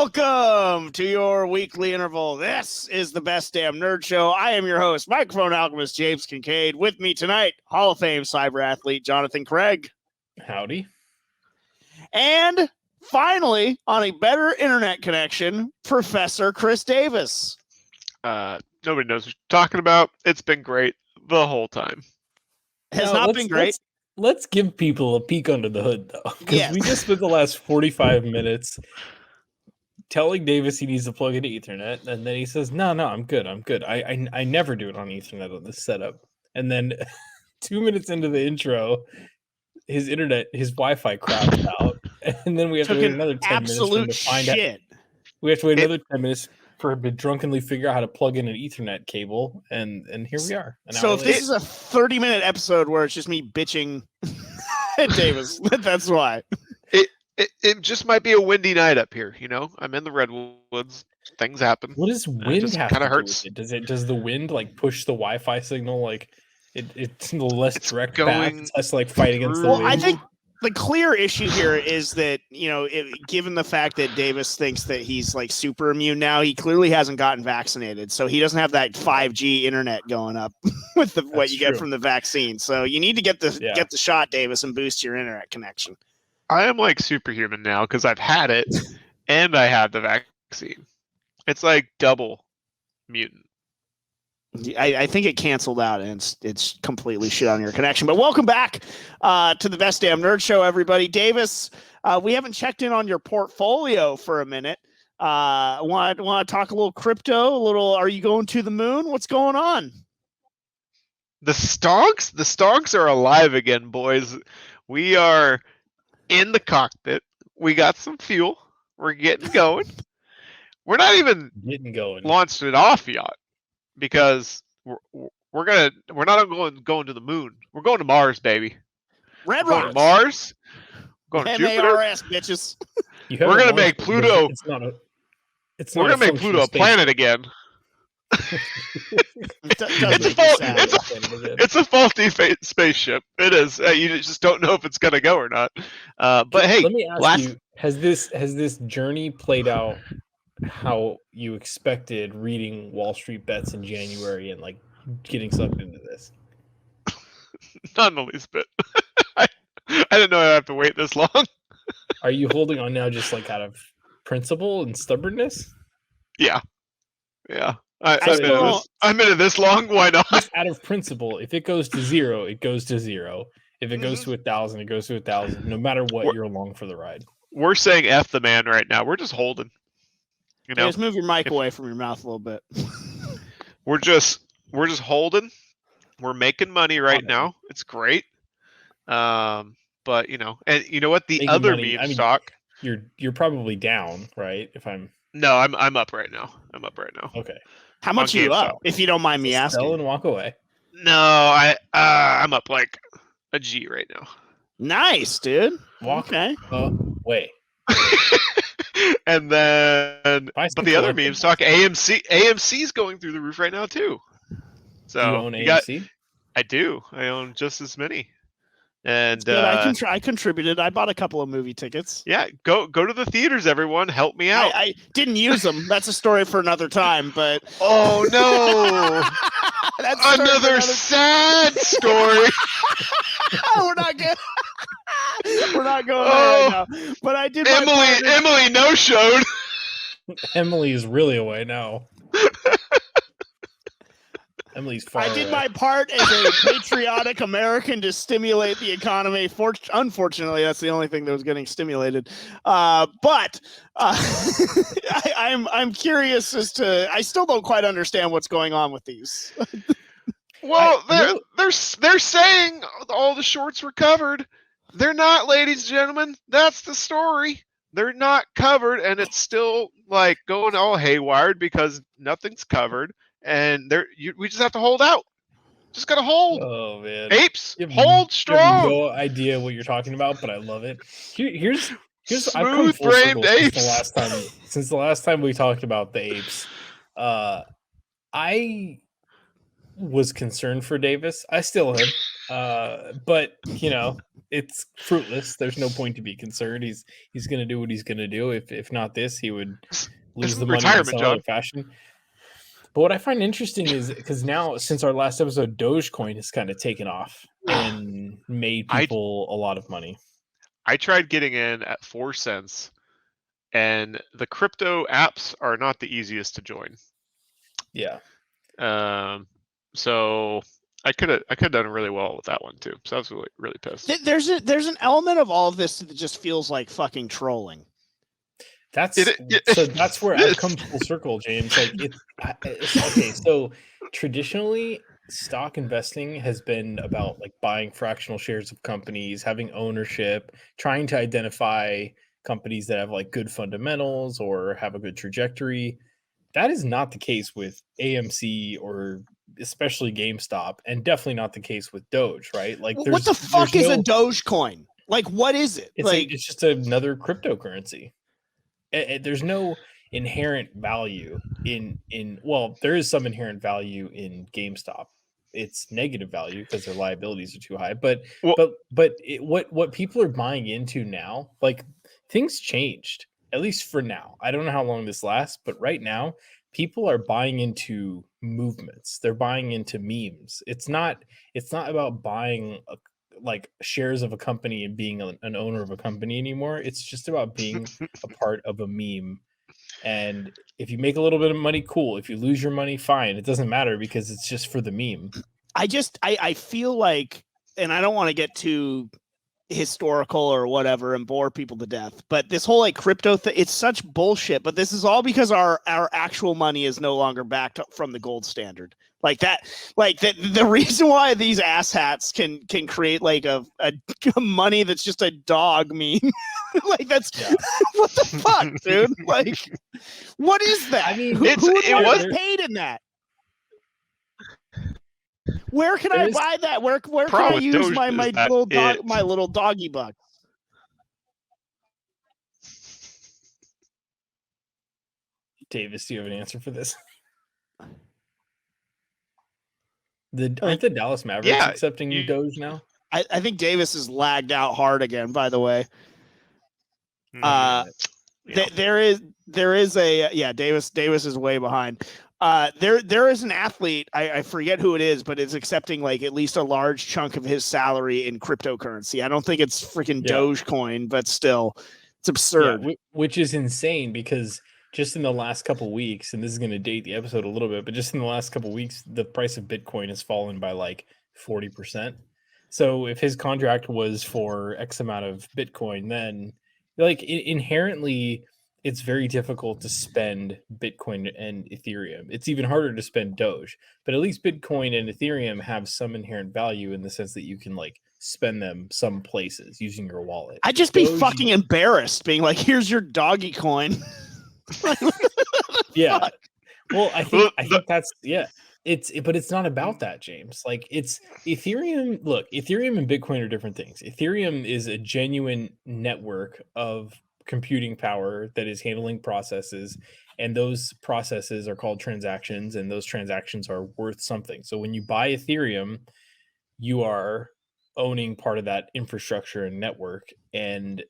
Welcome to your weekly interval. This is the Best Damn Nerd Show. I am your host, microphone alchemist James Kincaid. With me tonight, Hall of Fame cyber athlete Jonathan Craig. Howdy. And finally, on a better internet connection, Professor Chris Davis. Nobody knows what you're talking about. It's been great the whole time. Has not been great. Let's give people a peek under the hood, though, because we just spent the last 45 minutes telling Davis he needs to plug into Ethernet, and then he says, "No, I'm good. I never do it on Ethernet on this setup." And then 2 minutes into the intro, his Wi-Fi crapped out, and then we have to wait another 10 minutes for him to find out. We have to wait another 10 minutes for him to drunkenly figure out how to plug in an Ethernet cable, and here we are. So if this is a 30-minute episode where it's just me bitching at Davis, that's why. It just might be a windy night up here, you know? I'm in the redwoods. Things happen. What does wind have kind to of hurts. do with it? Does the wind like push the Wi-Fi signal like it's less direct going back? It's less like fight against the Well, wind? I think the clear issue here is that, you know, given the fact that Davis thinks that he's like super immune now, he clearly hasn't gotten vaccinated. So he doesn't have that 5G internet going up with what you get from the vaccine. So you need to get the shot, Davis, and boost your internet connection. I am like superhuman now because I've had it and I have the vaccine. It's like double mutant. I think it canceled out and it's completely shit on your connection. But welcome back to the Best Damn Nerd Show, everybody. Davis, we haven't checked in on your portfolio for a minute. Want to talk a little crypto? Are you going to the moon? What's going on? The stonks are alive again, boys. We are in the cockpit. We got some fuel. We're getting going. We're not even launched it off yet. Because we're not going to the moon. We're going to Mars, baby. We're going to Mars. We're going to Jupiter. MARS, bitches. We're gonna make Pluto. We're gonna make Pluto a planet again. It's a faulty spaceship. It is. You just don't know if it's gonna go or not. But hey, let me ask you: Has this journey played out how you expected, reading Wall Street Bets in January and like getting sucked into this? Not in the least bit. I didn't know I'd have to wait this long. Are you holding on now just like out of principle and stubbornness? Yeah. I'm in it this long. Why not? Just out of principle, if it goes to zero, it goes to zero. If it goes to 1,000, it goes to 1,000. No matter what, you're along for the ride. We're saying F the man right now. We're just holding. You know, just move your mic away from your mouth a little bit. We're just holding. We're making money right now. It's great. But you know, and you know what? The making other money, meme stock. You're probably down, right? No, I'm up right now. Okay. How much are you up, if you don't mind me asking? Sell and walk away. No, I'm up like a G right now. Nice, dude. Okay. Wait. And then, but the other meme stock, AMC's going through the roof right now too. So you own AMC? I do. I own just as many. And I contributed. I bought a couple of movie tickets. Yeah, go to the theaters, everyone. Help me out. I didn't use them. That's a story for another time. But oh no, that's another sad story. We're not good. We're not going there right now. But I did. Emily no showed. Emily is really away now. Emily's far I did away. my part as a patriotic American to stimulate the economy. Unfortunately, that's the only thing that was getting stimulated. But I'm curious as to. I still don't quite understand what's going on with these. Well, they're saying all the shorts were covered. They're not, ladies and gentlemen. That's the story. They're not covered, and it's still like going all haywired because nothing's covered. And we just have to hold out. Just gotta hold. Oh man, apes, hold strong. I have no idea what you're talking about, but I love it. Here's smooth-brained apes. Since the last time we talked about the apes, I was concerned for Davis. I still am. But it's fruitless. There's no point to be concerned. He's going to do what he's going to do. If not this, he would lose the money in some other fashion. But what I find interesting is because now, since our last episode, Dogecoin has kind of taken off and made people a lot of money. I tried getting in at 4 cents, and the crypto apps are not the easiest to join. Yeah. So I could have done really well with that one too. So I was really pissed. There's an element of all of this that just feels like fucking trolling. So that's where I've come full circle, James. Like it's okay. So traditionally, stock investing has been about like buying fractional shares of companies, having ownership, trying to identify companies that have like good fundamentals or have a good trajectory. That is not the case with AMC or especially GameStop, and definitely not the case with Doge, right? Like, what the fuck is a Dogecoin? Like, what is it? It's just another cryptocurrency. There's no inherent value in well, there is some inherent value in GameStop. It's negative value because their liabilities are too high. But what people are buying into now, like, things changed, at least for now. I don't know how long this lasts, but right now people are buying into movements. They're buying into memes. It's not about buying like shares of a company and being an owner of a company anymore. It's just about being a part of a meme. And if you make a little bit of money, cool. If you lose your money, fine. It doesn't matter because it's just for the meme. I feel like, and I don't want to get too historical or whatever and bore people to death, but this whole like crypto thing, it's such bullshit. But this is all because our actual money is no longer backed up from the gold standard. Like that, the reason why these asshats can create like a money that's just a dog meme. Like that's what the fuck, dude? Like, what is that? I mean, who was paid in that? Where can I buy that? Where can I use my little doggy bucks? Davis, do you have an answer for this? Aren't the Dallas Mavericks accepting Doge now? I think Davis is lagged out hard again, by the way. There is a Davis is way behind. There is an athlete, I forget who it is, but it's accepting like at least a large chunk of his salary in cryptocurrency. I don't think it's freaking Dogecoin, but still, it's absurd. Yeah, which is insane because just in the last couple weeks, and this is going to date the episode a little bit, but just in the last couple weeks, the price of Bitcoin has fallen by like 40%. So if his contract was for X amount of Bitcoin, then like inherently, it's very difficult to spend Bitcoin and Ethereum. It's even harder to spend Doge, but at least Bitcoin and Ethereum have some inherent value in the sense that you can like spend them some places using your wallet. I'd just be fucking embarrassed being like, here's your doggy coin. Yeah. Fuck? Well, I think that's but it's not about that, James. Like, it's Ethereum. Look, Ethereum and Bitcoin are different things. Ethereum is a genuine network of computing power that is handling processes, and those processes are called transactions, and those transactions are worth something. So when you buy Ethereum, you are owning part of that infrastructure and network, and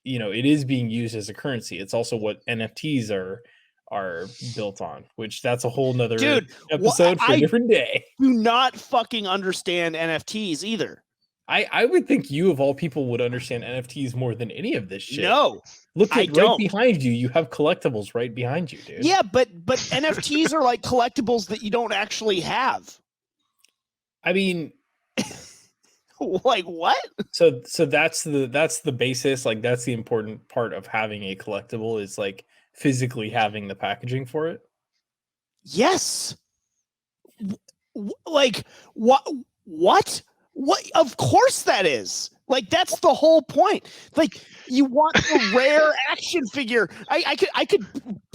it is being used as a currency. It's also what NFTs are built on, which that's a whole nother episode for a different day. Do not fucking understand NFTs either. I would think you of all people would understand NFTs more than any of this shit. No, look at right behind you. You have collectibles right behind you, dude. Yeah, but NFTs are like collectibles that you don't actually have. I mean, like what? So that's the basis. Like, that's the important part of having a collectible is like physically having the packaging for it. Yes. Like what? What? Of course that is. Like, that's the whole point. Like, you want a rare action figure. I could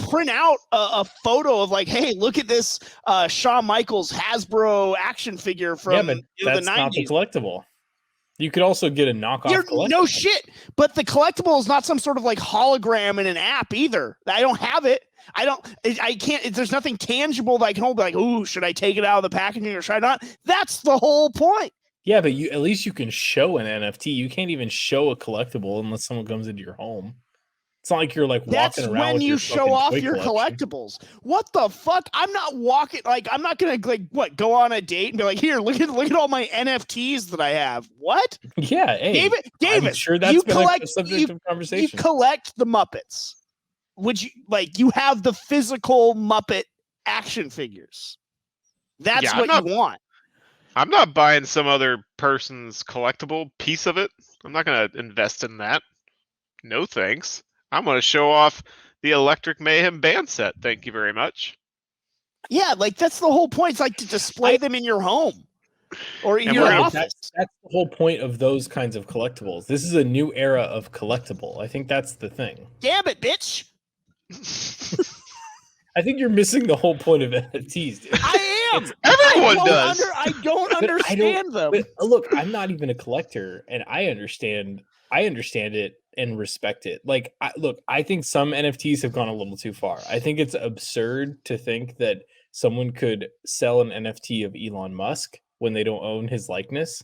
print out a photo of like, hey, look at this Shawn Michaels Hasbro action figure from but the 90s. That's not the collectible. You could also get a knockoff collectible. No shit. But the collectible is not some sort of like hologram in an app either. I don't have it. I can't. There's nothing tangible that I can hold. Like, ooh, should I take it out of the packaging or should I not? That's the whole point. Yeah, but at least you can show an NFT. You can't even show a collectible unless someone comes into your home. It's not like you're like That's walking around when with you your show off toy your collection. collectibles. What the fuck? I'm not walking like I'm not gonna like what go on a date and be like, here, look at all my NFTs that I have. What? Yeah, hey, Davis, I'm sure that's been a subject of conversation. You collect the Muppets. Would you like you have the physical Muppet action figures? That's what you want. I'm not buying some other person's collectible piece of it. I'm not gonna invest in that. No thanks. I'm going to show off the Electric Mayhem band set. Thank you very much. Yeah, like that's the whole point. It's like to display them in your home or in your office. That's the whole point of those kinds of collectibles. This is a new era of collectible. I think that's the thing. Damn it, bitch. I think you're missing the whole point of NFTs, dude. I am. Everyone does. I don't understand them. But look, I'm not even a collector, and I understand it and respect it. Like, I think some NFTs have gone a little too far. I think it's absurd to think that someone could sell an NFT of Elon Musk when they don't own his likeness.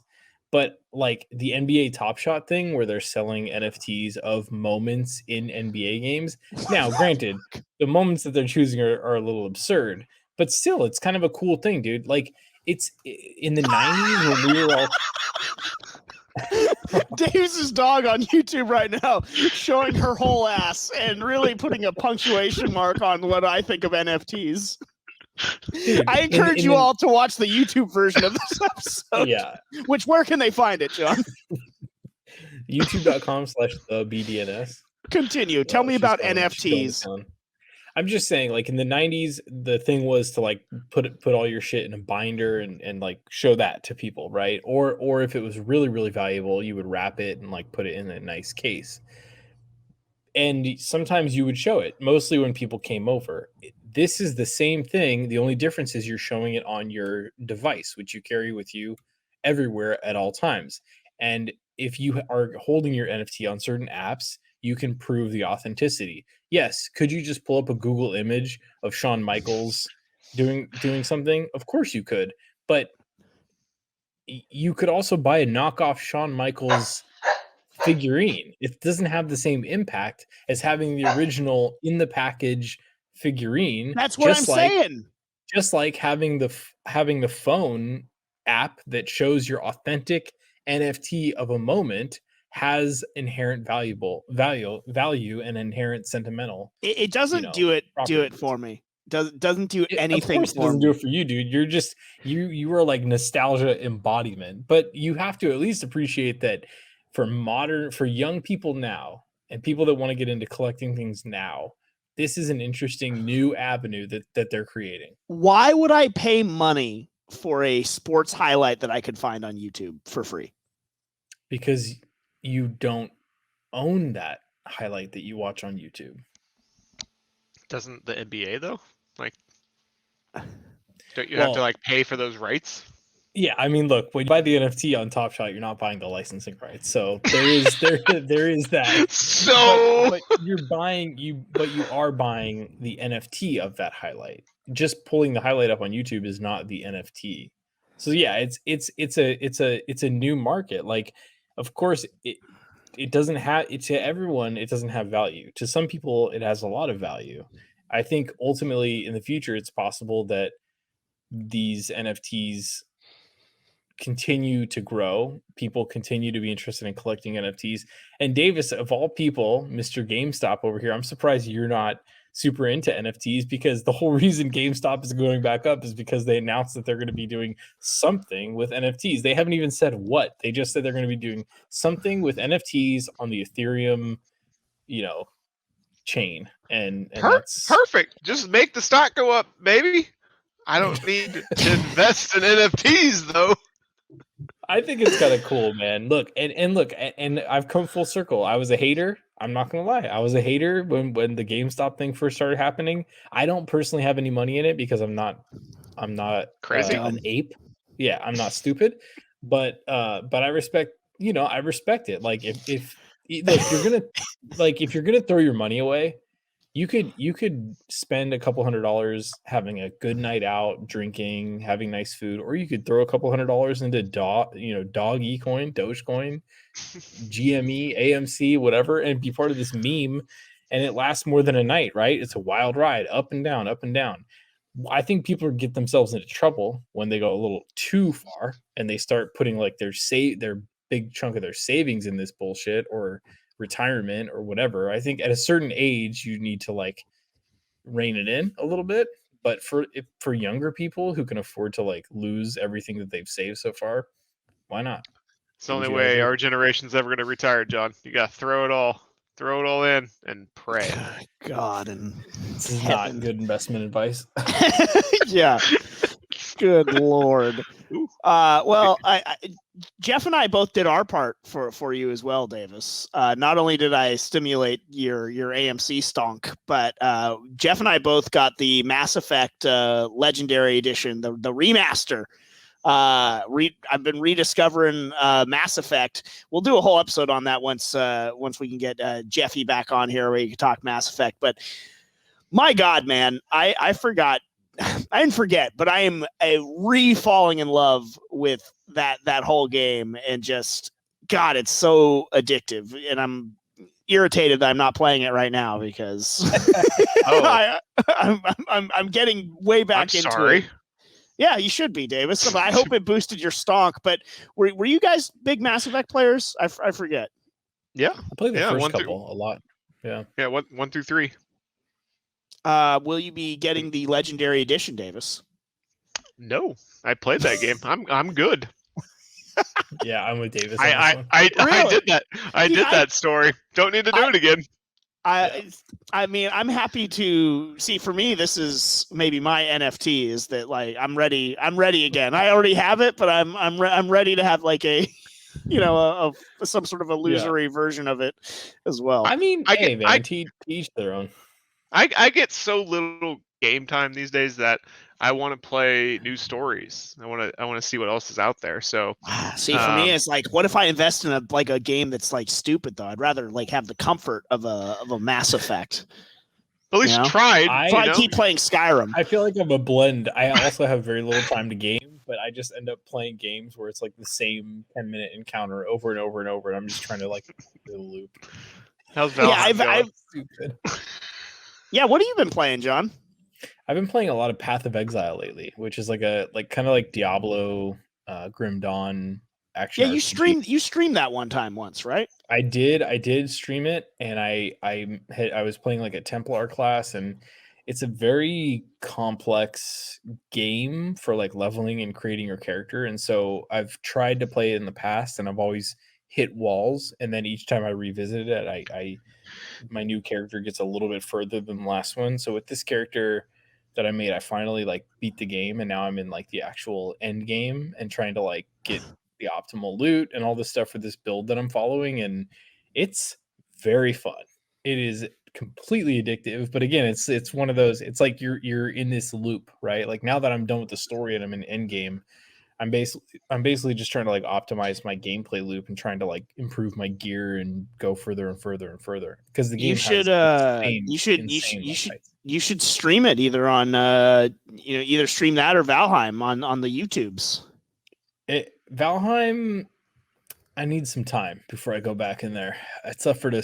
But like the NBA Top Shot thing where they're selling NFTs of moments in NBA games. Now, granted, the moments that they're choosing are a little absurd, but still, it's kind of a cool thing, dude. Like, it's in the 90s when we were all... Dave's dog on YouTube right now showing her whole ass and really putting a punctuation mark on what I think of NFTs. Dude, I encourage you all to watch the YouTube version of this episode. Yeah. Where can they find it, John? YouTube.com/thebdns. Continue. Tell me about NFTs. I'm just saying, like in the 90s, the thing was to like put all your shit in a binder and like show that to people, right? Or if it was really, really valuable, you would wrap it and like put it in a nice case. And sometimes you would show it, mostly when people came over. This is the same thing. The only difference is you're showing it on your device, which you carry with you everywhere at all times. And if you are holding your NFT on certain apps, you can prove the authenticity. Yes, could you just pull up a Google image of Shawn Michaels doing something? Of course you could, but you could also buy a knockoff Shawn Michaels figurine. It doesn't have the same impact as having the original in the package figurine. That's what I'm saying. Just like having the phone app that shows your authentic NFT of a moment has inherent value and inherent sentimental. It doesn't do it for me. Doesn't do anything. Of course, it doesn't do it for you, dude. You're just you are like nostalgia embodiment. But you have to at least appreciate that for young people now and people that want to get into collecting things now, this is an interesting new avenue that they're creating. Why would I pay money for a sports highlight that I could find on YouTube for free? Because you don't own that highlight that you watch on YouTube. Doesn't the NBA though? Like, don't you have to like pay for those rights? Yeah, I mean, look, when you buy the NFT on Top Shot, you're not buying the licensing rights. So there is that. So but you are buying the NFT of that highlight. Just pulling the highlight up on YouTube is not the NFT. So yeah, it's a new market. Like, of course, it doesn't have to everyone. It doesn't have value. To some people, it has a lot of value. I think ultimately in the future, it's possible that these NFTs continue to grow. People continue to be interested in collecting NFTs. And Davis, of all people, Mr. GameStop over here, I'm surprised you're not super into NFTs, because the whole reason GameStop is going back up is because they announced that they're going to be doing something with NFTs. They haven't even said what. They just said they're going to be doing something with NFTs on the Ethereum, chain. And that's perfect. Just make the stock go up, baby. I don't need to invest in NFTs though. I think it's kind of cool, man. Look, and I've come full circle. I was a hater. I'm not gonna lie. I was a hater when the GameStop thing first started happening. I don't personally have any money in it because I'm not crazy, an ape. Yeah, I'm not stupid. But I respect. I respect it. Like if you're gonna throw your money away, You could spend a couple $100 having a good night out, drinking, having nice food, or you could throw a couple $100 into dog coin, Dogecoin, GME, AMC, whatever, and be part of this meme. And it lasts more than a night, right? It's a wild ride, up and down, up and down. I think people get themselves into trouble when they go a little too far and they start putting like their big chunk of their savings in this bullshit or retirement or whatever. I think at a certain age you need to like rein it in a little bit, but for younger people who can afford to like lose everything that they've saved so far, why not? It's the only way our generation's ever going to retire, John. You got to throw it all in and pray. God, and this is not good investment advice. Yeah. Good Lord. Well, Jeff and I both did our part for you as well, Davis. Not only did I stimulate your AMC stonk, but Jeff and I both got the Mass Effect Legendary Edition, the remaster. I've been rediscovering Mass Effect. We'll do a whole episode on that once we can get Jeffy back on here where you can talk Mass Effect. But my God, man, I forgot. I didn't forget, but I am falling in love with that whole game, and just God, it's so addictive, and I'm irritated that I'm not playing it right now because I'm getting way back into it. Yeah, you should be, Davis. I hope it boosted your stonk. But were you guys big Mass Effect players? I forget. Yeah, I played the first couple a lot. Yeah, 1 through 3. Will you be getting the Legendary Edition, Davis? No, I played that game. I'm good. Yeah, I'm with Davis. I did that. I did that story. Don't need to do it again. I mean, I'm happy to see. For me, this is maybe my NFT. Is that like I'm ready again. I already have it, but I'm ready to have like a some sort of illusory version of it as well. I mean, to each their own. I get so little game time these days that I want to play new stories. I want to see what else is out there. So see, for me, it's like, what if I invest in a game that's like stupid though? I'd rather like have the comfort of a Mass Effect. At least tried. I keep playing Skyrim. I feel like I'm a blend. I also have very little time to game, but I just end up playing games where it's like the same 10-minute encounter over and over and over, and I'm just trying to like do the loop. How's Valheim going? Stupid. Yeah, what have you been playing, John? I've been playing a lot of Path of Exile lately, which is kind of like Diablo, Grim Dawn action. Yeah, you streamed that once, right? I did stream it, and I was playing like a Templar class, and it's a very complex game for like leveling and creating your character. And so I've tried to play it in the past, and I've always hit walls, and then each time I revisited it, my new character gets a little bit further than the last one. So with this character that I made, I finally like beat the game, and now I'm in like the actual end game and trying to like get the optimal loot and all this stuff for this build that I'm following, and it's very fun. It is completely addictive, but again, it's one of those, it's like you're in this loop, right? Like now that I'm done with the story and I'm in end game, I'm basically just trying to like optimize my gameplay loop and trying to like improve my gear and go further and further and further, because the game you should stream it either on either stream that or Valheim on the YouTubes. Valheim, I need some time before I go back in there. I suffered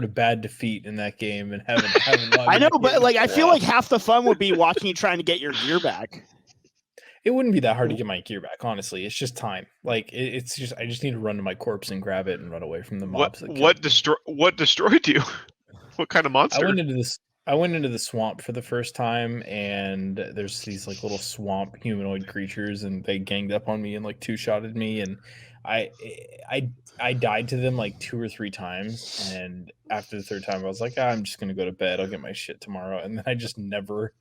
a bad defeat in that game and haven't I know, but like I feel like half the fun would be watching you trying to get your gear back. It wouldn't be that hard to get my gear back, honestly. It's just time. Like it's just I just need to run to my corpse and grab it and run away from the mobs. What destroyed you? What kind of monster? I went into the swamp for the first time, and there's these like little swamp humanoid creatures, and they ganged up on me and like two-shotted me, and I died to them like 2 or 3 times, and after the third time I was like, I'm just gonna go to bed. I'll get my shit tomorrow, and then I just never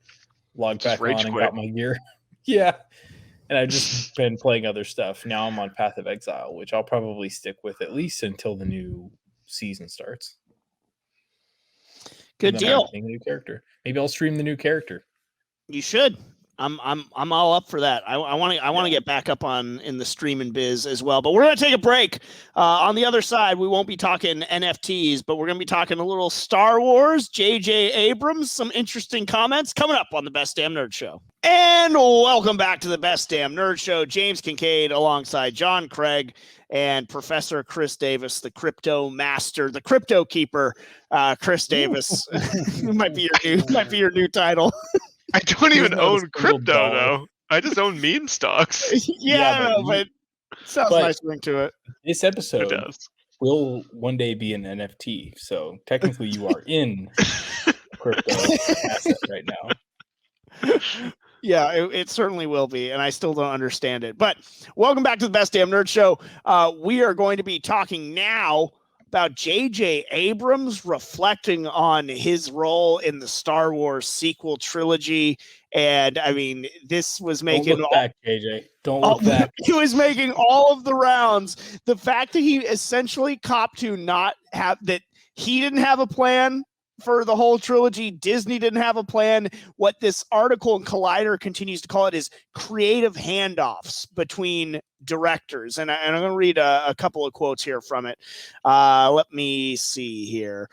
logged back on and got my gear. Yeah, and I've just been playing other stuff. Now I'm on Path of Exile, which I'll probably stick with at least until the new season starts. Good deal. A new character. Maybe I'll stream the new character. You should. I'm all up for that. I want to get back up in the streaming biz as well. But we're gonna take a break. On the other side, we won't be talking NFTs, but we're gonna be talking a little Star Wars. J.J. Abrams, some interesting comments coming up on the Best Damn Nerd Show. And welcome back to the Best Damn Nerd Show. James Kincaid alongside John Craig and Professor Chris Davis, the crypto master, the crypto keeper. Chris Davis might be your new title. I don't even own crypto though. I just own meme stocks. Yeah, but sounds nice ring to it. This episode will one day be an NFT, so technically you are in crypto asset right now. Yeah, it certainly will be, and I still don't understand it. But welcome back to the Best Damn Nerd Show. We are going to be talking now about J.J. Abrams reflecting on his role in the Star Wars sequel trilogy. And I mean, this was making Don't look back, JJ. Don't look back. He was making all of the rounds. The fact that he essentially copped to not have that he didn't have a plan for the whole trilogy. Disney didn't have a plan. What this article in Collider continues to call it is creative handoffs between directors. And I'm going to read a couple of quotes here from it. Let me see here.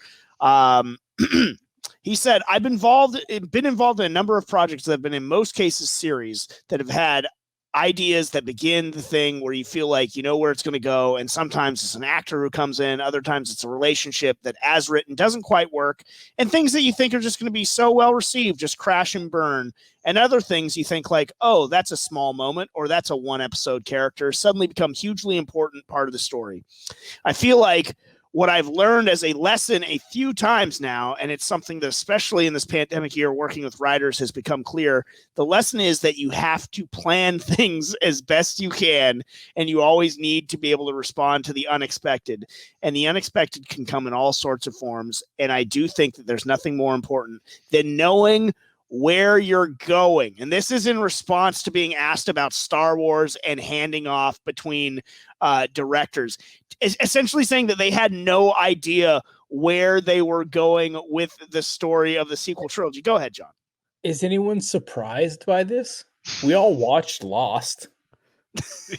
He said, I've been involved in a number of projects that have been in most cases series that have had ideas that begin the thing where you feel like you know where it's going to go, and sometimes it's an actor who comes in, other times it's a relationship that as written doesn't quite work, and things that you think are just going to be so well received just crash and burn, and other things you think like, oh, that's a small moment or that's a one episode character suddenly become hugely important part of the story. I feel like what I've learned as a lesson a few times now, and it's something that especially in this pandemic year working with writers has become clear, the lesson is that you have to plan things as best you can, and you always need to be able to respond to the unexpected. And the unexpected can come in all sorts of forms, and I do think that there's nothing more important than knowing where you're going. And this is in response to being asked about Star Wars and handing off between directors, essentially saying that they had no idea where they were going with the story of the sequel trilogy. Go ahead, John. Is anyone surprised by this? We all watched Lost.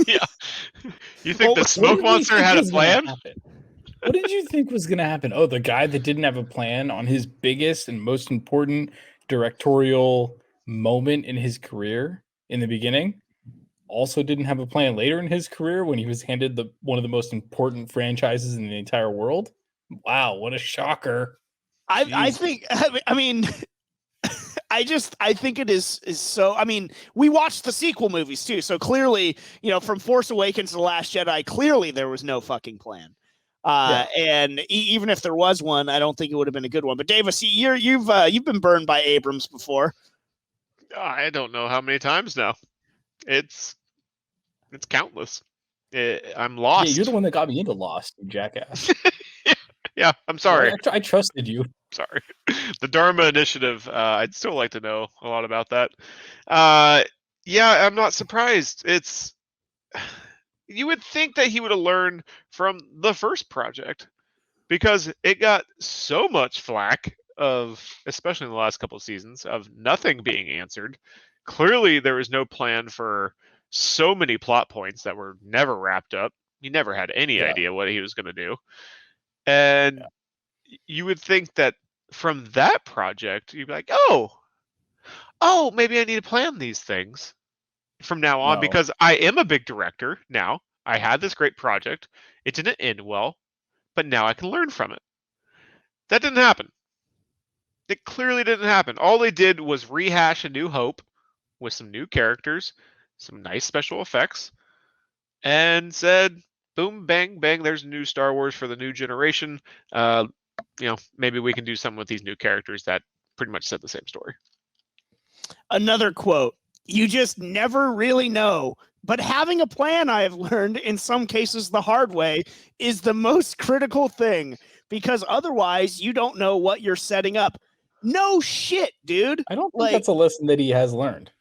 Yeah. You think the smoke monster had a plan? What did you think was going to happen? Oh, the guy that didn't have a plan on his biggest and most important directorial moment in his career in the beginning also didn't have a plan later in his career when he was handed one of the most important franchises in the entire world. Wow, what a shocker. I think I think it is so. I mean, we watched the sequel movies too, so clearly, from Force Awakens to The Last Jedi, clearly there was no fucking plan. And even if there was one, I don't think it would have been a good one. But Davis, you've been burned by Abrams before. I don't know how many times now. It's countless. I'm lost. Yeah, you're the one that got me into Lost, you jackass. Yeah, I'm sorry. I trusted you. Sorry. The Dharma Initiative, I'd still like to know a lot about that. Yeah, I'm not surprised. You would think that he would have learned from the first project because it got so much flack especially in the last couple of seasons, of nothing being answered. Clearly, there was no plan for so many plot points that were never wrapped up. He never had any idea what he was going to do. And you would think that from that project, you'd be like, oh, maybe I need to plan these things from now on because I am a big director now. I had this great project. It didn't end well, but now I can learn from it. That didn't happen. It clearly didn't happen. All they did was rehash A New Hope with some new characters, some nice special effects, and said, boom, bang, bang, there's a new Star Wars for the new generation. Maybe we can do something with these new characters that pretty much said the same story. Another quote, you just never really know. But having a plan, I have learned in some cases the hard way, is the most critical thing because otherwise you don't know what you're setting up. No shit, dude. I don't think that's a lesson that he has learned.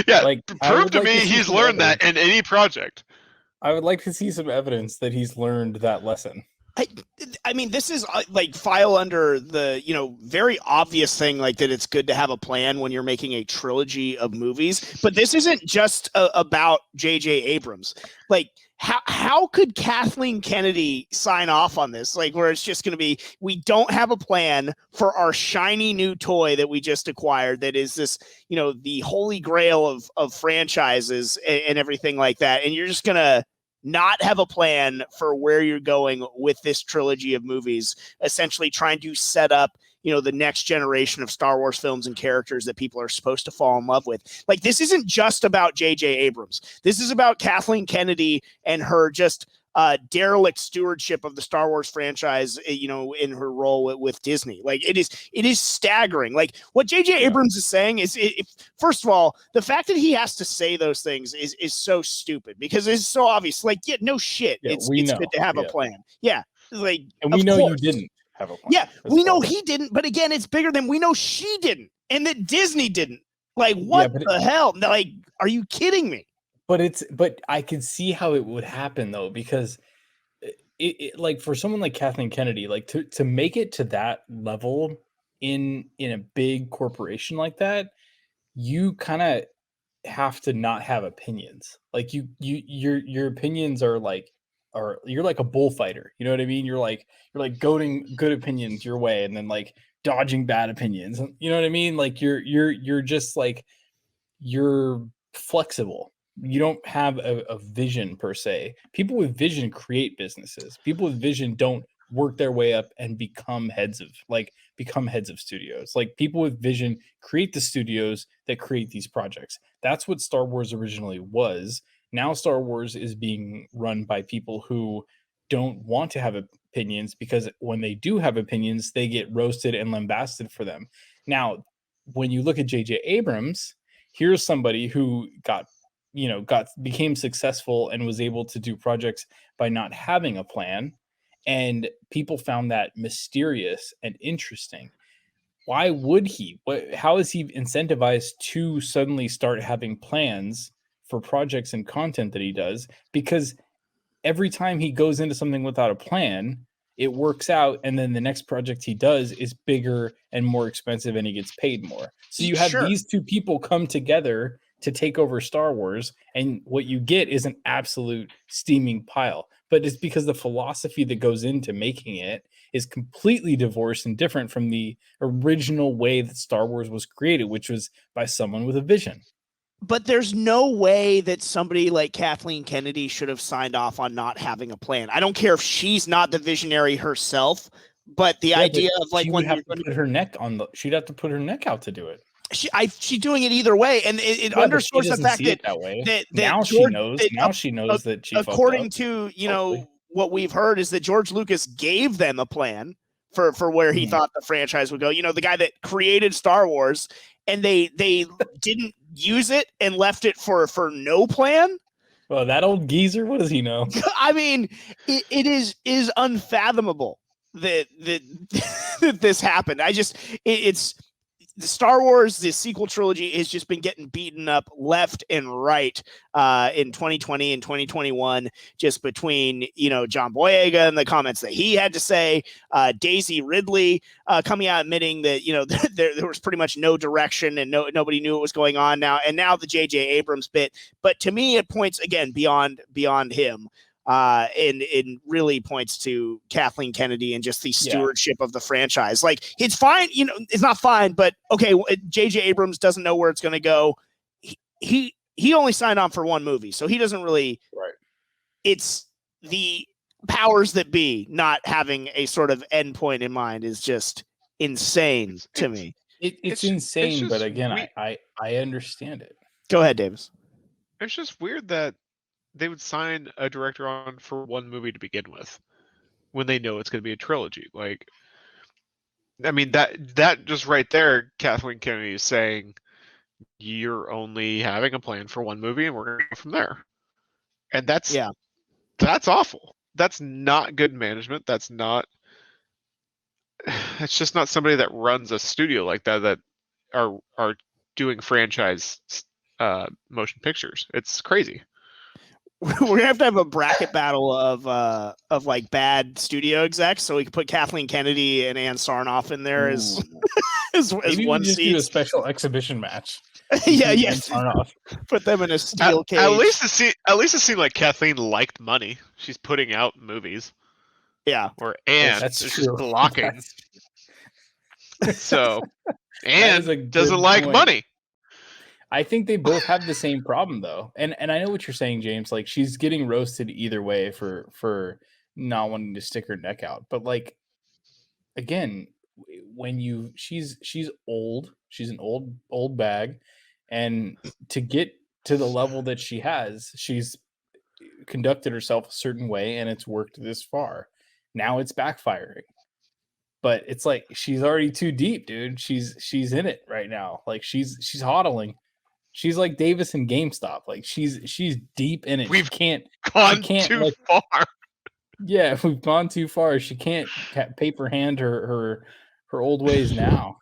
Yeah, prove to me he's learned that in any project. I would like to see some evidence that he's learned that lesson. I mean, this is like file under the, very obvious thing, like that it's good to have a plan when you're making a trilogy of movies. But this isn't just about J.J. Abrams. Like, how could Kathleen Kennedy sign off on this? Like, where it's just going to be, we don't have a plan for our shiny new toy that we just acquired that is this, the holy grail of franchises and everything like that. And you're just going to not have a plan for where you're going with this trilogy of movies, essentially trying to set up, the next generation of Star Wars films and characters that people are supposed to fall in love with. Like, this isn't just about J.J. Abrams. This is about Kathleen Kennedy and her just derelict stewardship of the Star Wars franchise, in her role with Disney. Like, it is staggering. Like, what J.J. Abrams is saying is, first of all, the fact that he has to say those things is so stupid, because it's so obvious. Like, no shit. Yeah, it's good to have a plan. Yeah. Like, and we know you didn't have a plan. Yeah, we know he didn't, but again, it's bigger than we know she didn't, and that Disney didn't. Like, what the hell? Like, are you kidding me? But I could see how it would happen though, because it like, for someone like Kathleen Kennedy, like to make it to that level in a big corporation like that, you kind of have to not have opinions. Like, your opinions are like, or you're like a bullfighter. You know what I mean? You're like goading good opinions your way, and then like dodging bad opinions. You know what I mean? Like, you're just like, you're flexible. You don't have a vision per se. People with vision create businesses. People with vision don't work their way up and become heads of studios. Like, people with vision create the studios that create these projects. That's what Star Wars originally was. Now Star Wars is being run by people who don't want to have opinions, because when they do have opinions, they get roasted and lambasted for them. Now, when you look at J.J. Abrams, here's somebody who became successful and was able to do projects by not having a plan. And people found that mysterious and interesting. Why would he? How is he incentivized to suddenly start having plans for projects and content that he does? Because every time he goes into something without a plan, it works out, and then the next project he does is bigger and more expensive, and he gets paid more. So you have these two people come together to take over Star Wars, and what you get is an absolute steaming pile. But it's because the philosophy that goes into making it is completely divorced and different from the original way that Star Wars was created, which was by someone with a vision. But there's no way that somebody like Kathleen Kennedy should have signed off on not having a plan. I don't care if she's not the visionary herself, but the idea of like, when she'd have to put her neck out to do it. She's doing it either way, and it underscores the fact that now she knows that she, according to what we've heard, is that George Lucas gave them a plan for where he thought the franchise would go. The guy that created Star Wars, and they didn't use it and left it for no plan. Well, that old geezer, what does he know? I mean, it is unfathomable that this happened. It's the Star Wars, the sequel trilogy, has just been getting beaten up left and right in 2020 and 2021, just between, John Boyega and the comments that he had to say, Daisy Ridley coming out admitting that, there was pretty much no direction and nobody knew what was going on now. And now the J.J. Abrams bit. But to me, it points, again, beyond him. And really points to Kathleen Kennedy and just the stewardship of the franchise. Like, it's fine, it's not fine, but okay, J.J. Abrams doesn't know where it's going to go. He only signed on for one movie, so he doesn't really. Right. It's the powers that be not having a sort of endpoint in mind is just insane to me. It's insane, but again, I understand it. Go ahead, Davis. It's just weird that they would sign a director on for one movie to begin with, when they know it's going to be a trilogy. Like, I mean, that just right there, Kathleen Kennedy is saying, you're only having a plan for one movie, and we're going to go from there. And that's awful. That's not good management. It's just not somebody that runs a studio like that are doing franchise motion pictures. It's crazy. We're gonna have to have a bracket battle of like bad studio execs, so we can put Kathleen Kennedy and Ann Sarnoff in there as Maybe one we just seat. do a special exhibition match. yeah. Sarnoff. Put them in a steel cage. At least it seemed like Kathleen liked money. She's putting out movies. Yeah. Or Ann That's is true. just blocking. So is a Ann good doesn't like point. money. I think they both have the same problem though. And I know what you're saying, James. Like she's getting roasted either way for not wanting to stick her neck out. But like again, when she's old, she's an old bag, and to get to the level that she has, she's conducted herself a certain way and it's worked this far. Now it's backfiring. But it's like she's already too deep, dude. She's in it right now. Like she's hodling. She's like Davis in GameStop. Like she's deep in it. We've gone too far. Yeah, we've gone too far. She can't paper hand her old ways now.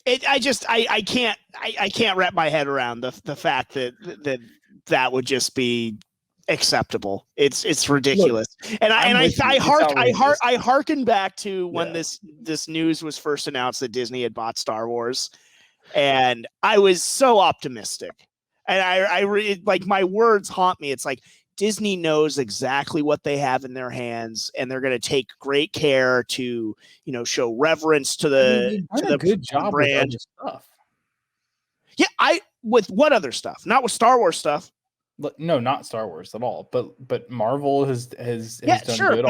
I can't wrap my head around the fact that would just be acceptable. It's ridiculous. Look, and I harken back to when this news was first announced that Disney had bought Star Wars, and I was so optimistic. And I like my words haunt me. It's like Disney knows exactly what they have in their hands, and they're going to take great care to, show reverence to the good job brand with other stuff. Yeah, with what other stuff? Not with Star Wars stuff. No, not Star Wars at all. But Marvel has done sure, good.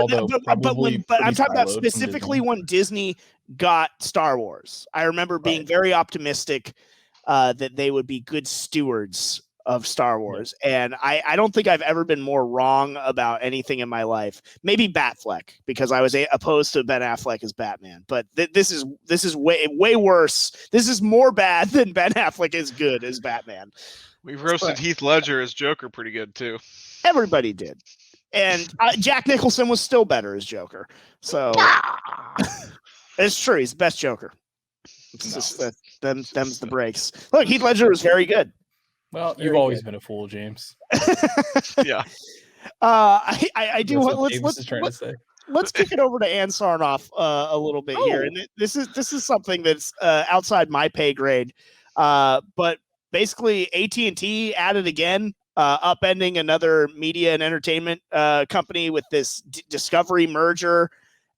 But I'm talking about specifically when Disney got Star Wars. I remember being very optimistic that they would be good stewards of Star Wars, and I don't think I've ever been more wrong about anything in my life. Maybe Batfleck, because I was opposed to Ben Affleck as Batman, but this is way worse. This is more bad than Ben Affleck is good as Batman. We've roasted Heath Ledger as Joker pretty good too. Everybody did, and Jack Nicholson was still better as Joker. So it's true, he's the best Joker. It's just them's the breaks. Look, Heath Ledger was very good. Well, you've always been a fool, James. Yeah. I do. Let's kick it over to Ann Sarnoff a little bit here, and this is something that's outside my pay grade. But basically, AT&T added again, upending another media and entertainment company with this Discovery merger,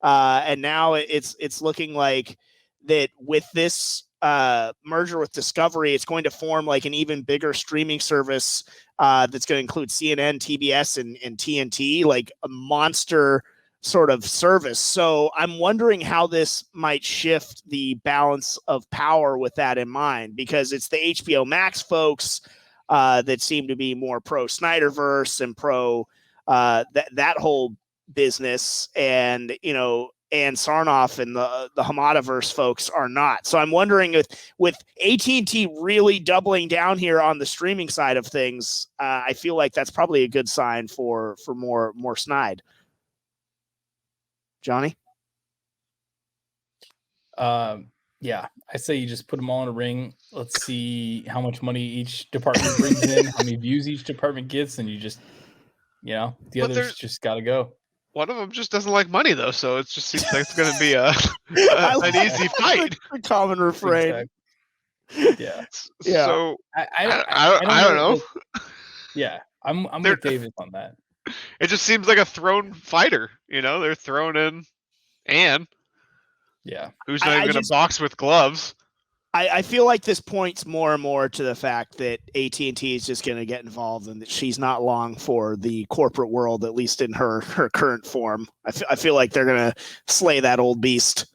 and now it's looking like that with this merger with Discovery, it's going to form like an even bigger streaming service that's going to include CNN, TBS, and TNT, like a monster sort of service. So I'm wondering how this might shift the balance of power with that in mind, because it's the HBO Max folks that seem to be more pro Snyderverse and pro that whole business, and and Sarnoff and the Hamadaverse folks are not. So I'm wondering with AT&T really doubling down here on the streaming side of things, I feel like that's probably a good sign for more Snide. Johnny? Yeah, I say you just put them all in a ring. Let's see how much money each department brings in, how many views each department gets, and you just, the others just got to go. One of them just doesn't like money, though, so it just seems like it's going to be an easy fight. A common refrain. Exactly. Yeah. So I don't know. Yeah, I'm with David on that. It just seems like a thrown fighter. They're thrown in Ann. Yeah. Who's not even going to box with gloves. I feel like this points more and more to the fact that AT&T is just going to get involved, and that she's not long for the corporate world, at least in her current form. I feel like they're going to slay that old beast.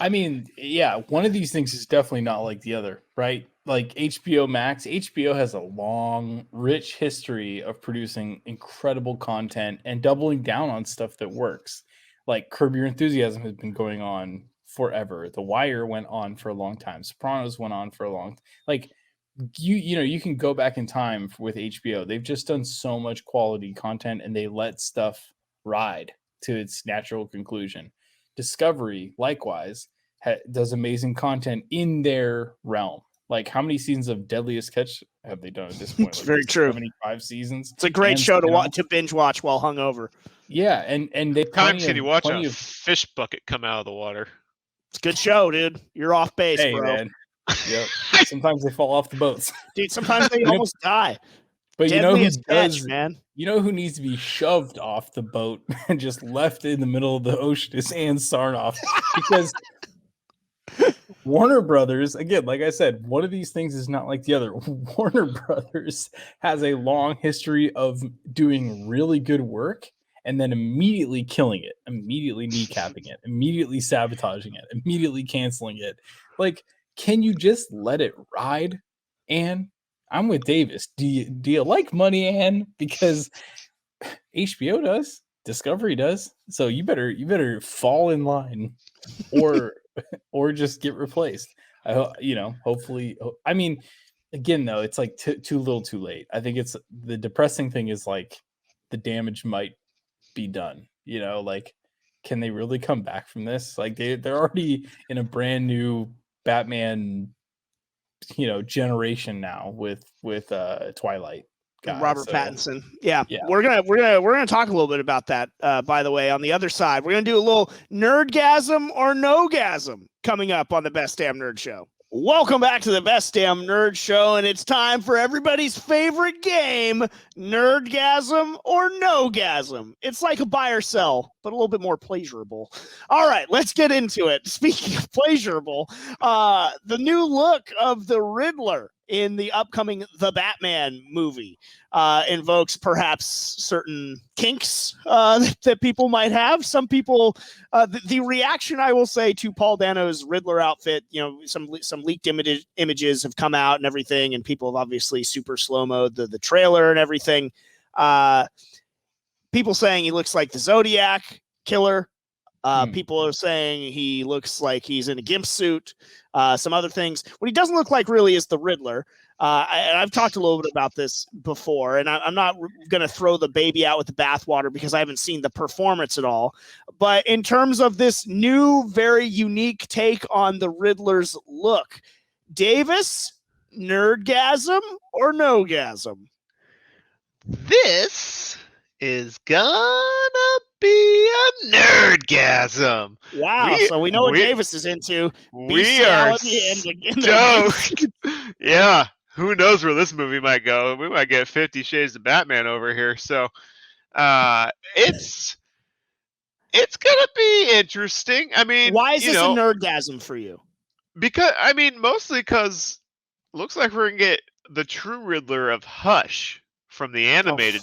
I mean, yeah, one of these things is definitely not like the other, right? Like HBO Max, HBO has a long, rich history of producing incredible content and doubling down on stuff that works. Like Curb Your Enthusiasm has been going on forever. The Wire went on for a long time. Sopranos went on for a long time. Like you can go back in time with HBO. They've just done so much quality content, and they let stuff ride to its natural conclusion. Discovery, likewise, does amazing content in their realm. Like, how many seasons of Deadliest Catch have they done at this point? It's Like, very true. 75 seasons. It's a great And, show to you know, watch, to binge watch while hungover. Yeah, and they Times can you watch plenty a of fish bucket come out of the water? It's a good show, dude. You're off base, hey bro. man. Yep. Sometimes they fall off the boats. Dude, sometimes they know- almost die. But you know who Deadliest Catch, does, man. you know who needs to be shoved off the boat and just left in the middle of the ocean is Ann Sarnoff. Because Warner Brothers, again, like I said, one of these things is not like the other. Warner Brothers has a long history of doing really good work and then immediately killing it, immediately kneecapping it, immediately sabotaging it, immediately canceling it. Like, can you just let it ride, Ann? I'm with Davis. Do you like money, Ann? Because HBO does, Discovery does. So you better fall in line, or just get replaced. Hopefully. I mean, again, though, it's like too little, too late. I think it's the depressing thing is like the damage might be done. Like, can they really come back from this? Like they're already in a brand new Batman generation now with Twilight guy, Robert so. Pattinson. Yeah. Yeah. We're gonna talk a little bit about that. By the way, on the other side, we're gonna do a little Nerdgasm or Nogasm coming up on the Best Damn Nerd Show. Welcome back to the Best Damn Nerd Show, and it's time for everybody's favorite game, Nerdgasm or Nogasm. It's like a buy or sell, but a little bit more pleasurable. All right, let's get into it. Speaking of pleasurable, the new look of the Riddler in the upcoming The Batman movie invokes perhaps certain kinks that people might have. Some people, the reaction, I will say, to Paul Dano's Riddler outfit, some leaked images have come out and everything, and people have obviously super slow-moed the trailer and everything. People saying he looks like the Zodiac killer. People are saying he looks like he's in a gimp suit. Some other things. What he doesn't look like really is the Riddler. I've talked a little bit about this before, and I'm not going to throw the baby out with the bathwater because I haven't seen the performance at all. But in terms of this new, very unique take on the Riddler's look, Davis, Nerdgasm or Nogasm? This is gonna be a Nerdgasm. Wow, so we know what Davis is into. We are stoked. Yeah, who knows where this movie might go? We might get 50 Shades of Batman over here. So, it's gonna be interesting. I mean, why is this a Nerdgasm for you? Mostly because looks like we're gonna get the true Riddler of Hush from the animated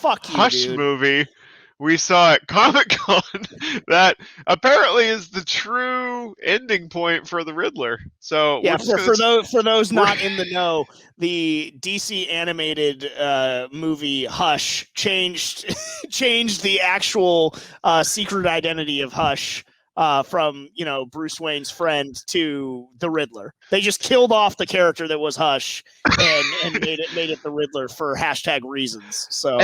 Hush movie we saw at Comic-Con. That apparently is the true ending point for the Riddler. So yeah, for those not in the know, the DC animated movie Hush changed the actual secret identity of Hush from Bruce Wayne's friend to the Riddler. They just killed off the character that was Hush and made it the Riddler for hashtag reasons. So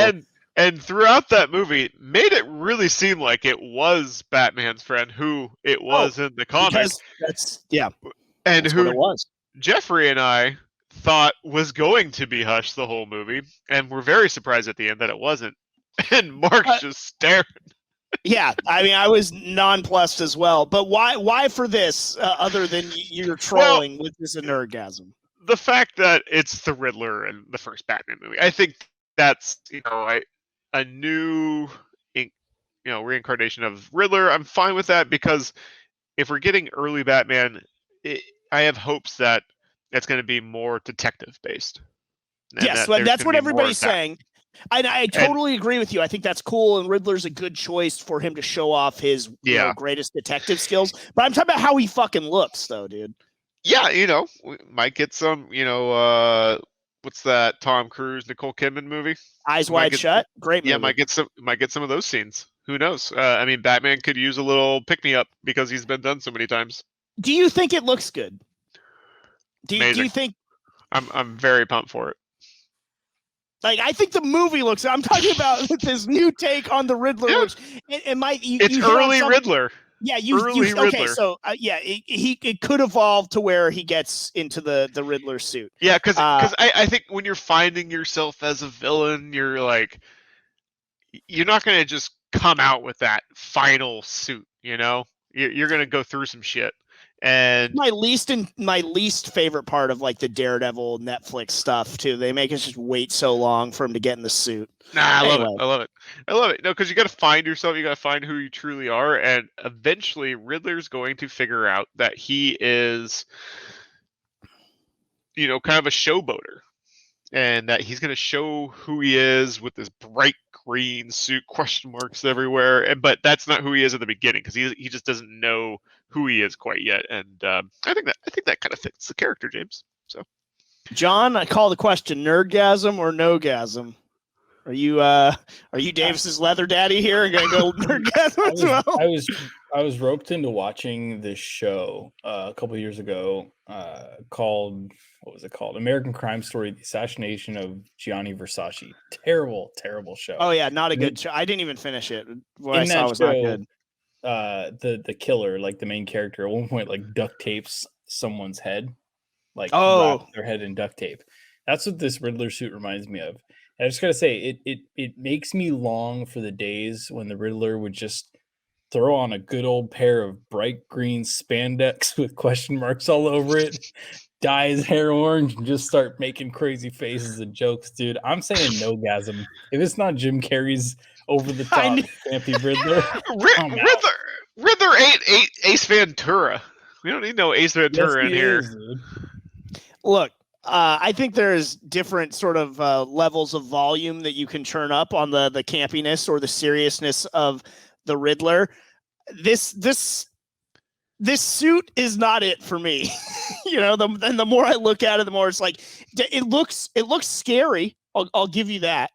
and throughout that movie, made it really seem like it was Batman's friend, who it was in the comics. That's who what it was. Jeffrey and I thought was going to be Hush the whole movie, and we're very surprised at the end that it wasn't. And Mark's just staring. Yeah, I was nonplussed as well. But why for this, other than you're trolling with this Nerdgasm? The fact that it's the Riddler in the first Batman movie, I think that's a new reincarnation of Riddler. I'm fine with that because if we're getting early Batman, I have hopes that it's going to be more detective based. Yes, that's what everybody's saying. I totally agree with you. I think that's cool, and Riddler's a good choice for him to show off his greatest detective skills. But I'm talking about how he fucking looks, though, dude. Yeah, we might get some, what's that Tom Cruise, Nicole Kidman movie? Eyes Wide Shut. Great movie. Yeah, might get some of those scenes. Who knows? Batman could use a little pick me up because he's been done so many times. Do you think it looks good? Do you think? I'm very pumped for it. Like, I think the movie looks. I'm talking about this new take on the Riddler, which it might. It's early Riddler. Yeah, early okay. Riddler. So it could evolve to where he gets into the Riddler suit. Yeah, because I think when you're finding yourself as a villain, you're like, you're not gonna just come out with that final suit. You're gonna go through some shit. And my least favorite part of like the Daredevil Netflix stuff too. They make us just wait so long for him to get in the suit. I love it. No, because you got to find yourself. You got to find who you truly are, and eventually Riddler's going to figure out that he is, kind of a showboater, and that he's going to show who he is with this bright green suit, question marks everywhere. But that's not who he is at the beginning, because he just doesn't know who he is quite yet. And I think that kind of fits the character, James. So, John, I call the question: Nerdgasm or Nogasm? Are you Davis's leather daddy here and gonna go Nerdgasm as well? I was roped into watching this show a couple of years ago called, what was it called? American Crime Story: The Assassination of Gianni Versace. Terrible show. Oh yeah, not a good show. I didn't even finish it. What I saw was not good. The killer, like the main character, at one point like duct tapes someone's head, like wraps their head in duct tape. That's what this Riddler suit reminds me of. I just gotta say, it makes me long for the days when the Riddler would just throw on a good old pair of bright green spandex with question marks all over it, dye his hair orange, and just start making crazy faces and jokes, dude. I'm saying Nogasm. If it's not Jim Carrey's over the top campy Riddler, Riddler ain't Ace Ventura. We don't need no Ace Ventura in here. Look. I think there's different sort of levels of volume that you can turn up on the campiness or the seriousness of the Riddler. This suit is not it for me. The more I look at it, the more it's like it looks scary. I'll give you that.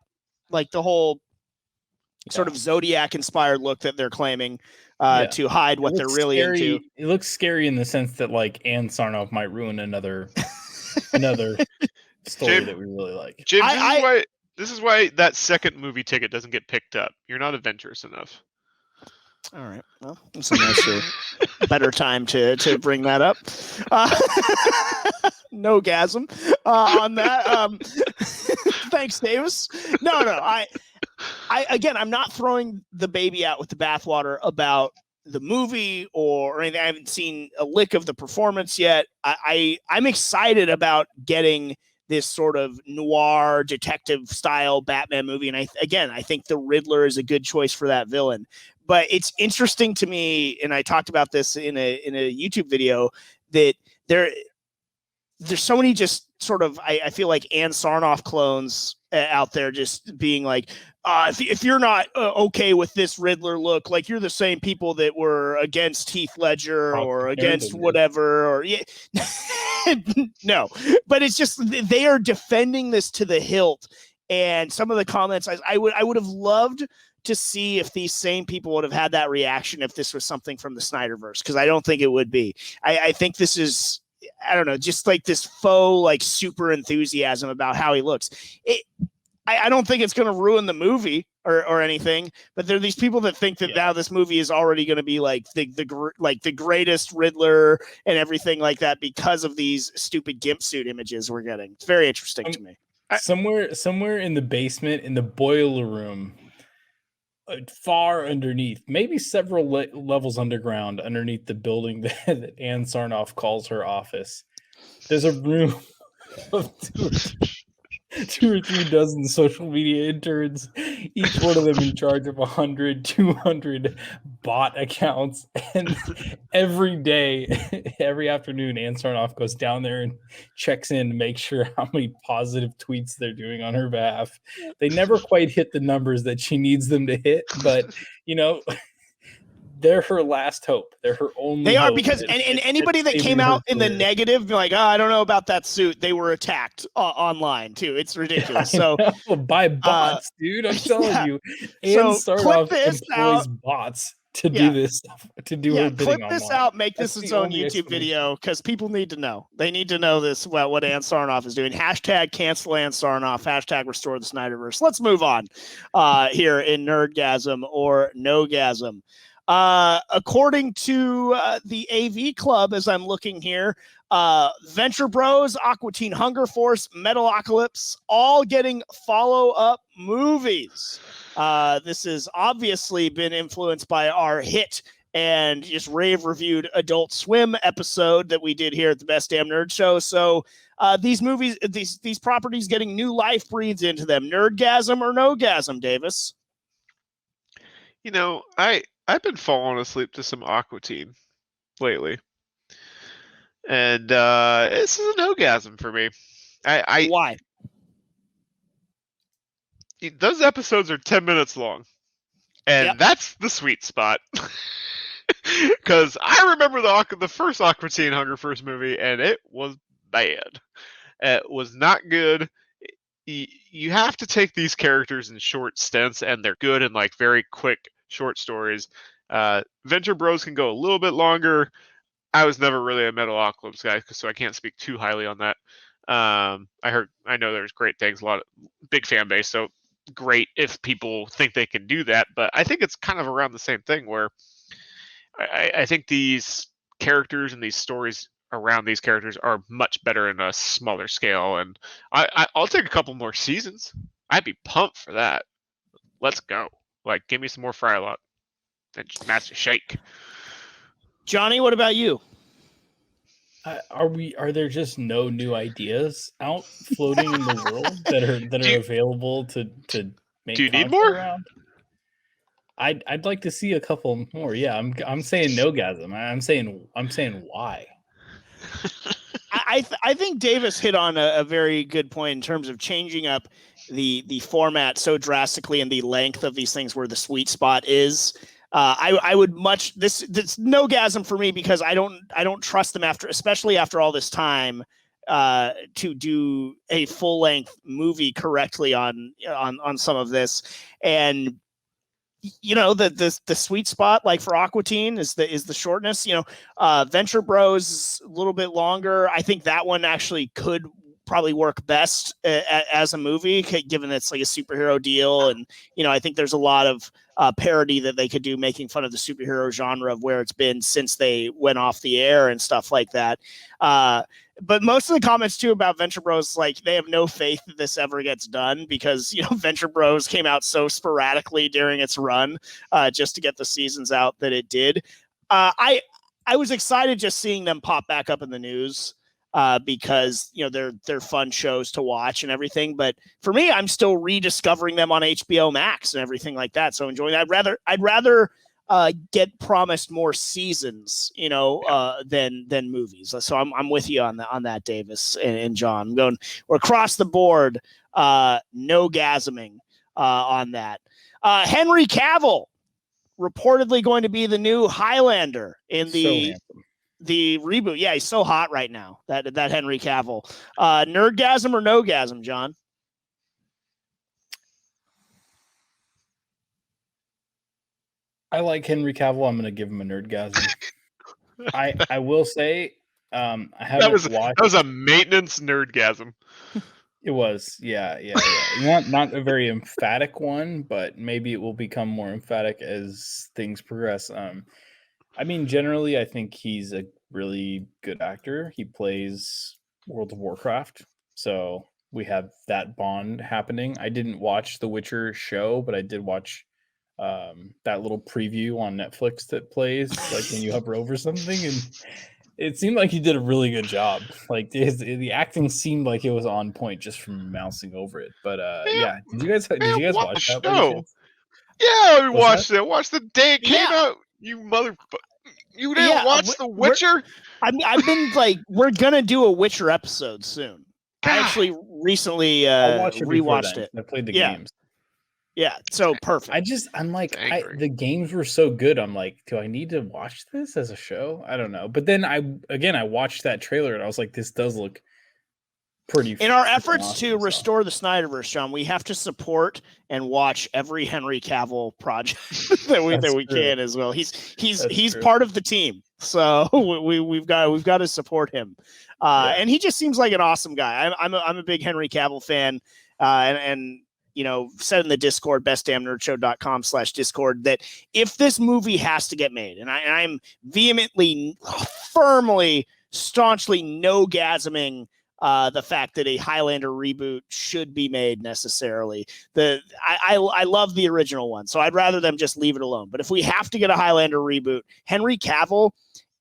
Like the whole sort of Zodiac inspired look that they're claiming to hide what they're really into. It looks scary in the sense that like Ann Sarnoff might ruin another story that we really like. James, this is why that second movie ticket doesn't get picked up. You're not adventurous enough. All right. Well, it's a nicer, better time to bring that up. Nogasm on that. Thanks, Davis. No. I again, I'm not throwing the baby out with the bathwater about the movie or anything. I haven't seen a lick of the performance yet. I'm excited about getting this sort of noir detective style Batman movie. And I think the Riddler is a good choice for that villain. But it's interesting to me, and I talked about this in a YouTube video, that there's so many just sort of, I feel like Ann Sarnoff clones out there just being like, if you're not okay with this Riddler look, like you're the same people that were against Heath Ledger or against whatever, or no, but it's just, they are defending this to the hilt. And some of the comments I would have loved to see if these same people would have had that reaction if this was something from the Snyderverse, because I don't think it would be. I think this is, I don't know, just like this faux, like super enthusiasm about how he looks. I don't think it's going to ruin the movie or anything, but there are these people that think that now this movie is already going to be like the greatest Riddler and everything like that because of these stupid gimp suit images we're getting. It's very interesting to me. Somewhere in the basement, in the boiler room, far underneath, maybe several levels underground, underneath the building that Ann Sarnoff calls her office, there's a room of two or three dozen social media interns, each one of them in charge of 100, 200 bot accounts. And every day, every afternoon, Ann Sarnoff goes down there and checks in to make sure how many positive tweets they're doing on her behalf. They never quite hit the numbers that she needs them to hit, but, they're her last hope. They're her only They are, hope. because and anybody that came out in the negative, like, I don't know about that suit, they were attacked online too. It's ridiculous. So by bots, dude. I'm telling you. And Sarnoff employs bots to do this stuff, to do her bidding clip this online. out, make this its own YouTube video, because people need to know. They need to know this, what Ann Sarnoff is doing. Hashtag cancel Ann Sarnoff. Hashtag restore the Snyderverse. Let's move on here in Nerdgasm or Nogasm. According to the AV Club, as I'm looking here, Venture Bros, Aqua Teen Hunger Force, Metalocalypse, all getting follow-up movies. This has obviously been influenced by our hit and just rave-reviewed Adult Swim episode that we did here at the Best Damn Nerd Show. So these movies, these properties getting new life breathes into them. Nerdgasm or Nogasm, Davis? You know, I've been falling asleep to some Aqua Teen lately. And this is a Nogasm for me. Why? Those episodes are 10 minutes long. And that's the sweet spot. Because I remember the first Aqua Teen Hunger Force movie, and it was bad. It was not good. You have to take these characters in short stints, and they're good in like very quick short stories. Venture Bros can go a little bit longer. I was never really a Metalocalypse guy, so I can't speak too highly on that. I know there's great things, a lot of big fan base, so great if people think they can do that. But I think it's kind of around the same thing where I think these characters and these stories around these characters are much better in a smaller scale. And I'll take a couple more seasons. I'd be pumped for that. Let's go. Like, give me some more Frylock and Master Shake. Johnny, what about you? Are there just no new ideas out floating in the world that are available to make? Do you need more? Around? I'd like to see a couple more. Yeah, I'm saying Nogasm. I'm saying why. I think Davis hit on a very good point in terms of changing up the format so drastically and the length of these things where the sweet spot is. I would this Nogasm for me because I don't trust them especially after all this time to do a full length movie correctly on some of this. And you know, the sweet spot, like for Aqua Teen, is the shortness. You know, Venture Bros a little bit longer. I think that one actually could probably work best as a movie, given it's like a superhero deal. And you know, I think there's a lot of parody that they could do, making fun of the superhero genre of where it's been since they went off the air and stuff like that. But most of the comments too about Venture Bros, like they have no faith that this ever gets done because, you know, Venture Bros came out so sporadically during its run just to get the seasons out that it did. I was excited just seeing them pop back up in the news because, you know, they're fun shows to watch and everything. But for me, I'm still rediscovering them on HBO Max and everything like that. So enjoying that. I'd rather get promised more seasons, you know, than movies. So I'm with you on that, Davis and John. We're across the board, no-gasming on that. Henry Cavill reportedly going to be the new Highlander in the reboot. Yeah, he's so hot right now. That Henry Cavill. Nerdgasm or Nogasm, John? I like Henry Cavill. I'm going to give him a Nerdgasm. I will say, I haven't watched. That was a maintenance Nerdgasm. It was, yeah. Not a very emphatic one, but maybe it will become more emphatic as things progress. I mean, generally, I think he's a really good actor. He plays World of Warcraft, so we have that bond happening. I didn't watch the Witcher show, but I did watch that little preview on Netflix that plays like when you hover over something, and it seemed like he did a really good job. Like the acting seemed like it was on point just from mousing over it. But yeah, did you guys watch that? No. Yeah, we watched it. Watched the day it came out. You you didn't watch The Witcher? I've been like, we're gonna do a Witcher episode soon. God. I actually recently rewatched it. I played the games. Yeah, so perfect. I'm like, the games were so good. I'm like, do I need to watch this as a show? I don't know. But then I watched that trailer and I was like, this does look pretty. In our efforts to restore the Snyderverse, John, we have to support and watch every Henry Cavill project that we can as well. He's part of the team, so we've got to support him. And he just seems like an awesome guy. I'm a big Henry Cavill fan, and said in the Discord, bestdamnnerdshow.com/Discord, that if this movie has to get made, and I'm vehemently, firmly, staunchly no-gasming the fact that a Highlander reboot should be made necessarily. I love the original one, so I'd rather them just leave it alone. But if we have to get a Highlander reboot, Henry Cavill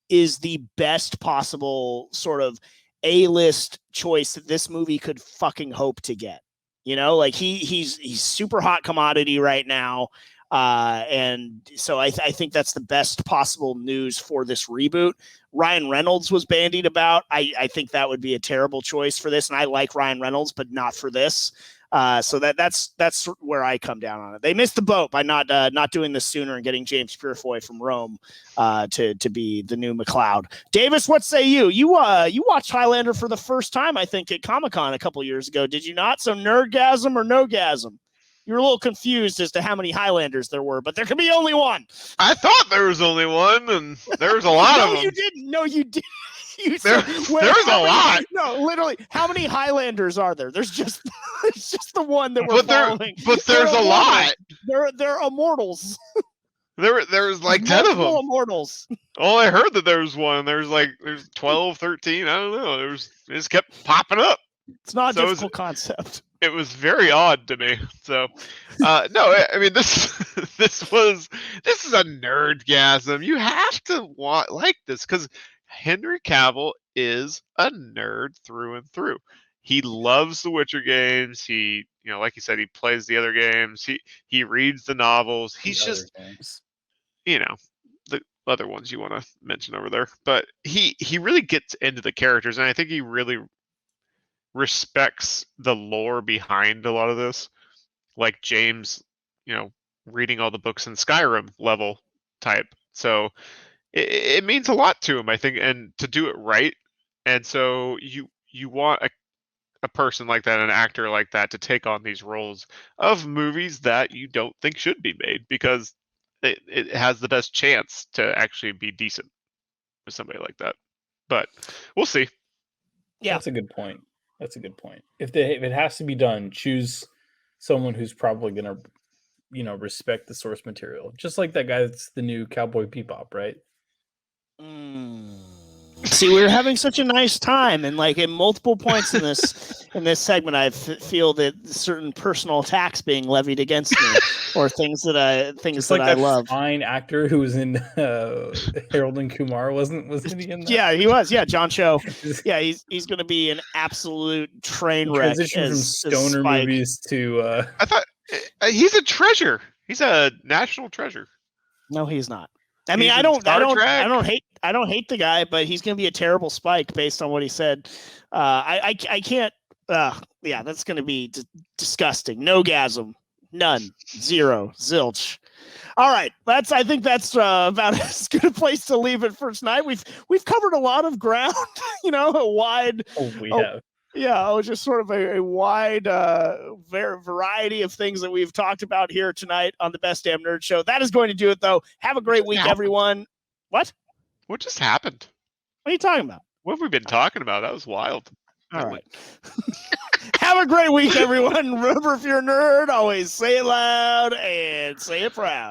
is the best possible sort of A-list choice that this movie could fucking hope to get. Like he's super hot commodity right now. And so I think that's the best possible news for this reboot. Ryan Reynolds was bandied about. I think that would be a terrible choice for this. And I like Ryan Reynolds, but not for this. So that's where I come down on it. They missed the boat by not doing this sooner and getting James Purefoy from Rome to be the new McLeod. Davis, what say you? You watched Highlander for the first time, I think, at Comic-Con a couple years ago, did you not? So Nerdgasm or Nogasm? You were a little confused as to how many Highlanders there were, but there could be only one. I thought there was only one, and there was a lot of them. No, you didn't. No, you didn't. There's a lot. No, literally, how many Highlanders are there? There's just the one that we're following. But there's a lot. They're immortals. There's like 10 of them. Immortals. Oh, I heard that there's one. There's 12, 13. I don't know. It just kept popping up. It's not a difficult concept. It was very odd to me. So, no, I mean this is a nerdgasm. You have to like this because Henry Cavill is a nerd through and through. He loves the Witcher games. He, like you said, he plays the other games. He reads the novels. He's just, the other ones you want to mention over there. But he really gets into the characters, and I think he really respects the lore behind a lot of this, like James, reading all the books in Skyrim level type. So it means a lot to him, I think, and to do it right. And so you want a person like that, an actor like that, to take on these roles of movies that you don't think should be made because it has the best chance to actually be decent with somebody like that. But we'll see. Yeah, that's a good point. If it has to be done, choose someone who's probably gonna, respect the source material. Just like that guy that's the new Cowboy Bebop, right? See, we're having such a nice time, and like at multiple points in this segment, I feel that certain personal attacks being levied against me, or things that I love. Fine actor who was in Harold and Kumar wasn't he in that? Yeah, he was. Yeah, John Cho. Yeah, he's going to be an absolute train wreck. Transition from stoner movies to. I thought he's a treasure. He's a national treasure. No, he's not. I mean, I don't hate the guy, but he's going to be a terrible Spike based on what he said. I can't. Yeah, that's going to be disgusting. Nogasm, none, zero, zilch. All right, I think that's about as good a place to leave it for tonight. We've covered a lot of ground, a wide. Oh, we have. Yeah, just sort of a wide variety of things that we've talked about here tonight on the Best Damn Nerd Show. That is going to do it, though. Have a great week, everyone. What? What just happened? What are you talking about? What have we been talking about? That was wild. All right. Have a great week, everyone. Remember, if you're a nerd, always say it loud and say it proud.